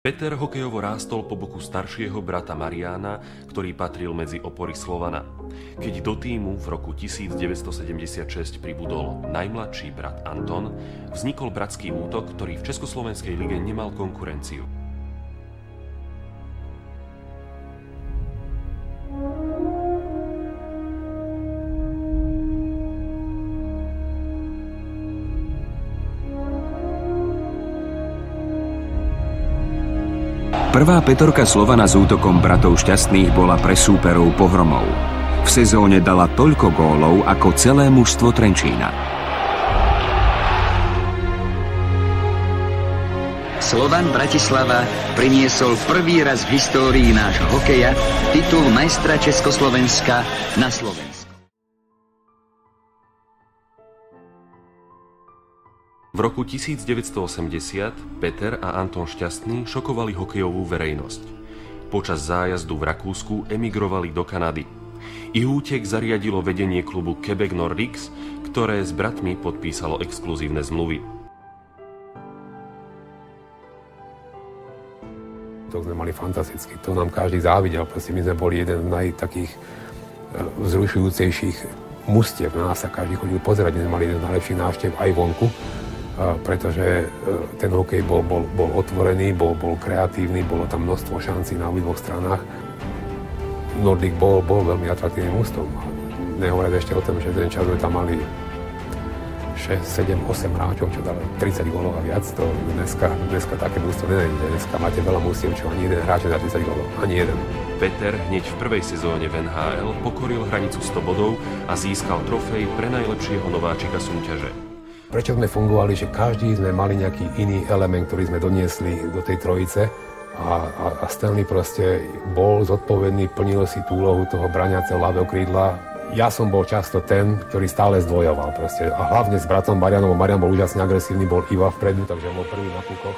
Peter hokejovo rástol po boku staršieho brata Mariána, ktorý patril medzi opory Slovana. Keď do tímu v roku 1976 pribudol najmladší brat Anton, vznikol bratský útok, ktorý v Československej lige nemal konkurenciu. Prvá petorka Slovana s útokom bratov Šťastných bola pre súperov pohromou. V sezóne dala toľko gólov ako celé mužstvo Trenčína. Slovan Bratislava priniesol prvý raz v histórii nášho hokeja titul majstra Československa na Slovensku. V roku 1980 Peter a Anton Šťastný šokovali hokejovú verejnosť. Počas zájazdu v Rakúsku emigrovali do Kanady. Ich útek zariadilo vedenie klubu Quebec Nordiques, ktoré s bratmi podpísalo exkluzívne zmluvy. To sme mali fantasticky, to nám každý závidel. Proste my sme boli jeden z najtakých vzrušujúcejších mustiev. Na nás sa každý chodil pozerať, my sme mali jeden z najlepších návštev aj vonku. Pretože ten hokej bol otvorený, bol kreatívny, bolo tam množstvo šancí na obidvoch stranách. Nordic bol veľmi atraktívnym mužstvom. Nehovoriac ešte o tom, že ten čas sme tam mali 6, 7, 8 hráčov, čo dali 30 gólov a viac. To dneska také mužstvo nenajde. Dneska máte veľa mužstiev, čo ani jeden hráč nedá 30 gólov. Ani jeden. Peter hneď v prvej sezóne v NHL pokoril hranicu 100 bodov a získal trofej pre najlepšieho nováčika súťaže. Prečo sme fungovali, že každý sme mali nejaký iný element, ktorý sme doniesli do tej trojice a Stanley proste bol zodpovedný, plnil si tú úlohu toho braniaceho ľavého krídla. Ja som bol často ten, ktorý stále zdvojoval proste a hlavne s bratom Marianom. Marian bol úžasne agresívny, bol iba vpredu, takže bol prvý na pukoch.